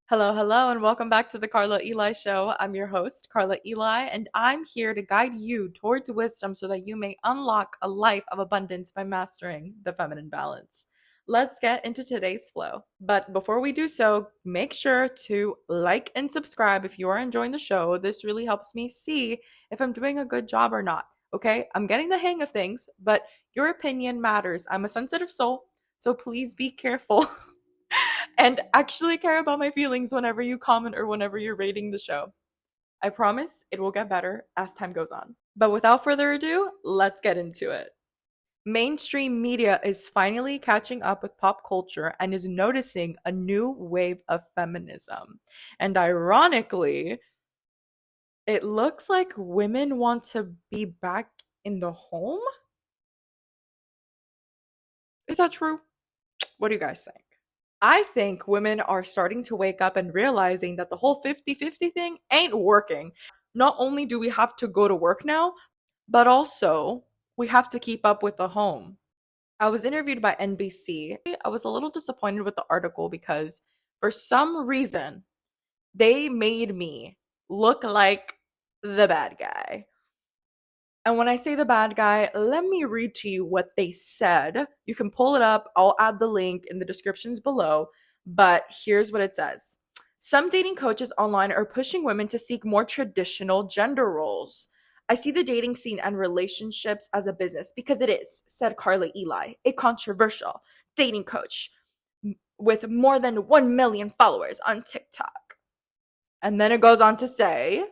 Hello, hello, and welcome back to the Carla Eli Show. I'm your host, Carla Eli, and I'm here to guide you towards wisdom so that you may unlock a life of abundance by mastering the feminine balance. Let's get into today's flow. But before we do so, make sure to like and subscribe if you are enjoying the show. This really helps me see if I'm doing a good job or not. Okay, I'm getting the hang of things, but your opinion matters. I'm a sensitive soul, so please be careful and actually care about my feelings whenever you comment or whenever you're rating the show. I promise it will get better as time goes on. But without further ado, let's get into it. Mainstream media is finally catching up with pop culture and is noticing a new wave of feminism. And ironically, it looks like women want to be back in the home. Is that true? What do you guys think? I think women are starting to wake up and realizing that the whole 50-50 thing ain't working. Not only do we have to go to work now, but also we have to keep up with the home. I was interviewed by NBC. I was a little disappointed with the article because for some reason they made me look like the bad guy. And when I say the bad guy, let me read to you what they said. You can pull it up. I'll add the link in the descriptions below. But here's what it says. Some dating coaches online are pushing women to seek more traditional gender roles. I see the dating scene and relationships as a business because it is, said Carla Eli, a controversial dating coach with more than 1 million followers on TikTok. And then it goes on to say,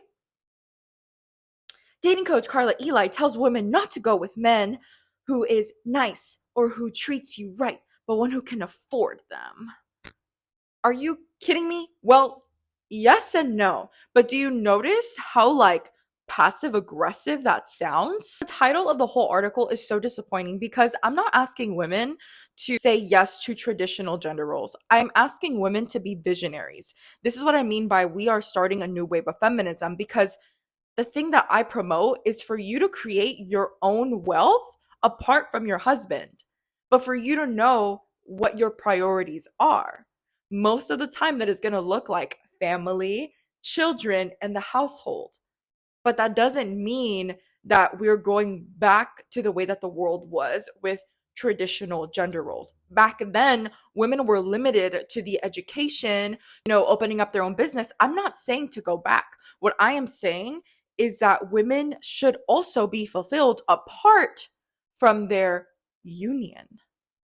dating coach Carla Eli tells women not to go with men who is nice or who treats you right, but one who can afford them. Are you kidding me? Well, yes and no. But do you notice how passive aggressive that sounds? The title of the whole article is so disappointing because I'm not asking women to say yes to traditional gender roles. I'm asking women to be visionaries. This is what I mean by we are starting a new wave of feminism, because the thing that I promote is for you to create your own wealth apart from your husband, but for you to know what your priorities are. Most of the time, that is going to look like family, children, and the household. But that doesn't mean that we're going back to the way that the world was with traditional gender roles. Back then, women were limited to the education, opening up their own business. I'm not saying to go back. What I am saying is that women should also be fulfilled apart from their union.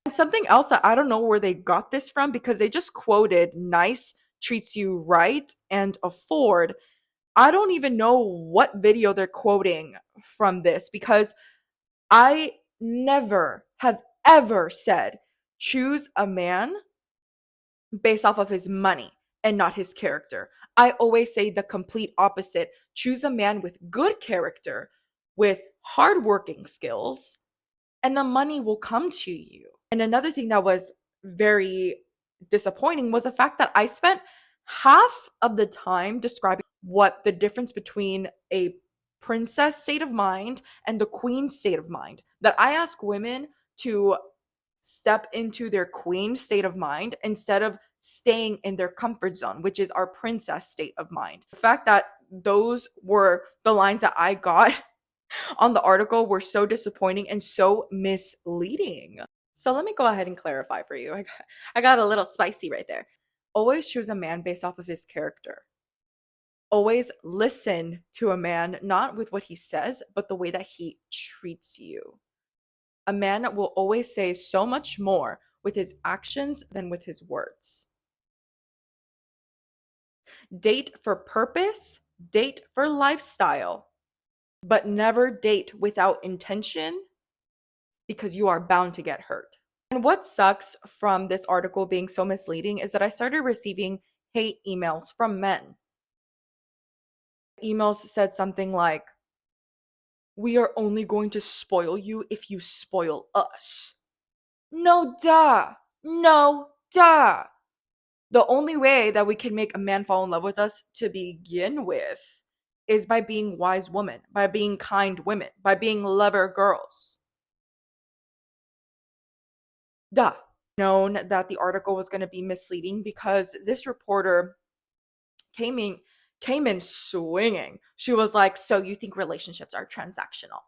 And something else that I don't know where they got this from, because they just quoted nice, treats you right, and afford. I don't even know what video they're quoting from this, because I never have ever said choose a man based off of his money and not his character. I always say the complete opposite. Choose a man with good character, with hardworking skills, and the money will come to you. And another thing that was very disappointing was the fact that I spent half of the time describing what the difference between a princess state of mind and the queen state of mind. That I ask women to step into their queen state of mind instead of staying in their comfort zone, which is our princess state of mind. The fact that those were the lines that I got on the article were so disappointing and so misleading. So let me go ahead and clarify for you. I got a little spicy right there. Always choose a man based off of his character. Always listen to a man, not with what he says, but the way that he treats you. A man will always say so much more with his actions than with his words. Date for purpose, date for lifestyle, but never date without intention, because you are bound to get hurt. And what sucks from this article being so misleading is that I started receiving hate emails from men. Emails said something like, "We are only going to spoil you if you spoil us." No duh. No duh. The only way that we can make a man fall in love with us to begin with is by being wise women, by being kind women, by being lover girls. Duh. Known that the article was going to be misleading because this reporter came in swinging. She was like, "So you think relationships are transactional?"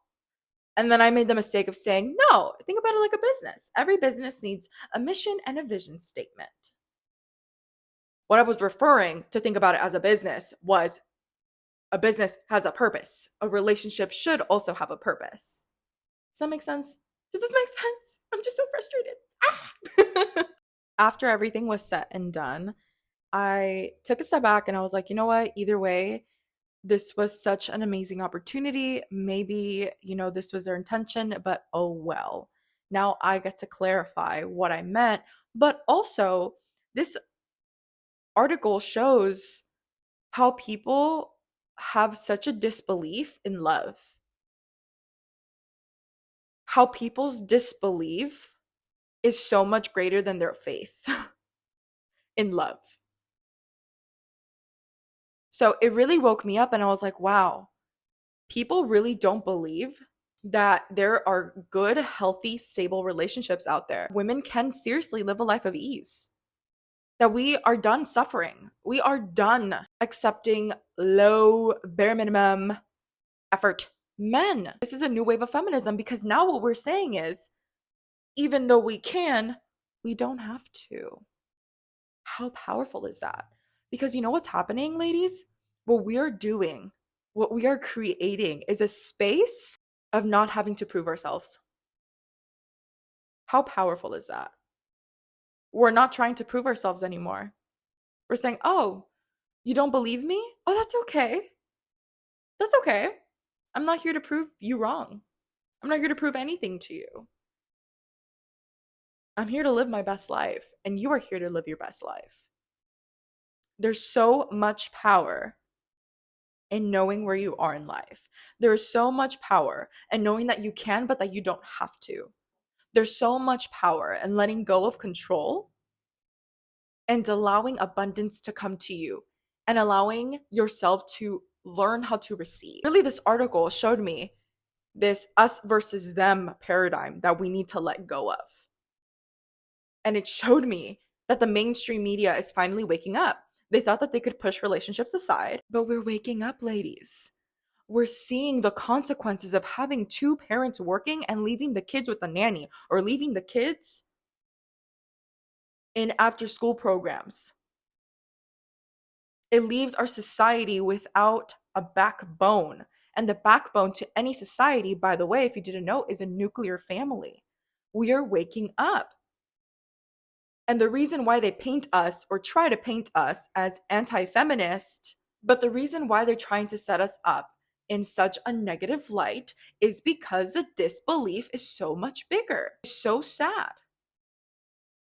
And then I made the mistake of saying, "No, think about it like a business. Every business needs a mission and a vision statement." What I was referring to think about it as a business was a business has a purpose. A relationship should also have a purpose. Does that make sense? Does this make sense? I'm just so frustrated. Ah! After everything was said and done, I took a step back and I was like, you know what? Either way, this was such an amazing opportunity. Maybe, this was their intention, but oh well. Now I get to clarify what I meant. But also, this article shows how people have such a disbelief in love. How people's disbelief is so much greater than their faith in love. So it really woke me up and I was like, wow, people really don't believe that there are good, healthy, stable relationships out there. Women can seriously live a life of ease. That we are done suffering. We are done accepting low, bare minimum effort men. This is a new wave of feminism because now what we're saying is, even though we can, we don't have to. How powerful is that? Because you know what's happening, ladies? What we are doing, what we are creating is a space of not having to prove ourselves. How powerful is that? We're not trying to prove ourselves anymore. We're saying, oh, you don't believe me? Oh, that's okay. That's okay. I'm not here to prove you wrong. I'm not here to prove anything to you. I'm here to live my best life, and you are here to live your best life. There's so much power in knowing where you are in life. There is so much power in knowing that you can, but that you don't have to. There's so much power in letting go of control and allowing abundance to come to you and allowing yourself to learn how to receive. Really, this article showed me this us versus them paradigm that we need to let go of. And it showed me that the mainstream media is finally waking up. They thought that they could push relationships aside, but we're waking up, ladies. We're seeing the consequences of having two parents working and leaving the kids with a nanny or leaving the kids in after school programs. It leaves our society without a backbone. And the backbone to any society, by the way, if you didn't know, is a nuclear family. We are waking up. And the reason why they paint us or try to paint us as anti-feminist, but the reason why they're trying to set us up in such a negative light is because the disbelief is so much bigger. It's so sad.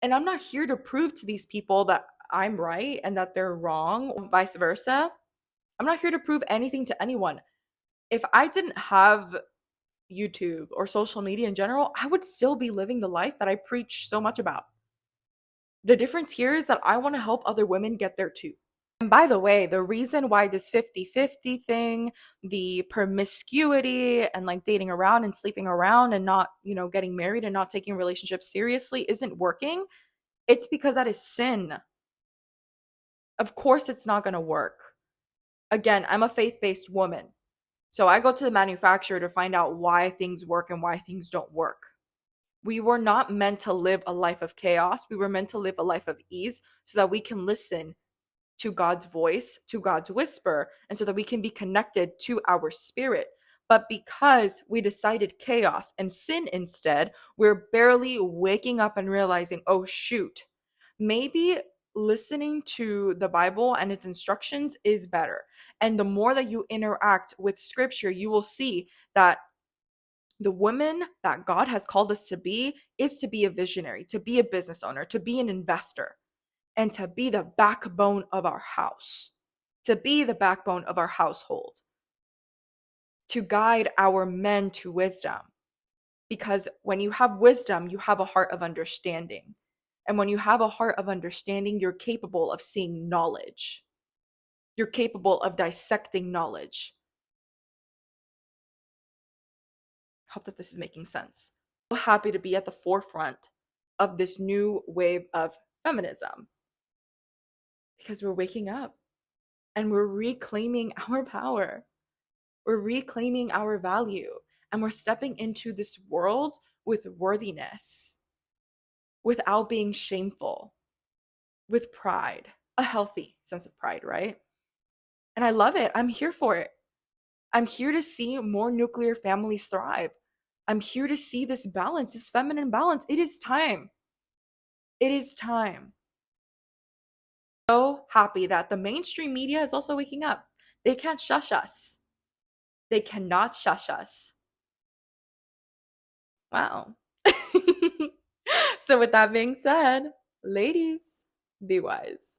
And I'm not here to prove to these people that I'm right and that they're wrong, or vice versa. I'm not here to prove anything to anyone. If I didn't have YouTube or social media in general, I would still be living the life that I preach so much about. The difference here is that I want to help other women get there too. And by the way, the reason why this 50-50 thing, the promiscuity and like dating around and sleeping around and not, getting married and not taking relationships seriously isn't working, it's because that is sin. Of course it's not going to work. Again, I'm a faith-based woman. So I go to the manufacturer to find out why things work and why things don't work. We were not meant to live a life of chaos. We were meant to live a life of ease so that we can listen to God's voice, to God's whisper, and so that we can be connected to our spirit. But because we decided chaos and sin instead, we're barely waking up and realizing, oh shoot, maybe listening to the Bible and its instructions is better. And the more that you interact with scripture, you will see that the woman that God has called us to be is to be a visionary, to be a business owner, to be an investor, and to be the backbone of our house, to be the backbone of our household, to guide our men to wisdom. Because when you have wisdom, you have a heart of understanding. And when you have a heart of understanding, you're capable of seeing knowledge. You're capable of dissecting knowledge. Hope that this is making sense. I'm so happy to be at the forefront of this new wave of feminism because we're waking up. and we're reclaiming our power. We're reclaiming our value, and we're stepping into this world with worthiness, without being shameful, with pride, a healthy sense of pride, right? And I love it. I'm here for it. I'm here to see more nuclear families thrive. I'm here to see this balance, this feminine balance. It is time. It is time. So happy that the mainstream media is also waking up. They can't shush us. They cannot shush us. Wow. So, with that being said, ladies, be wise.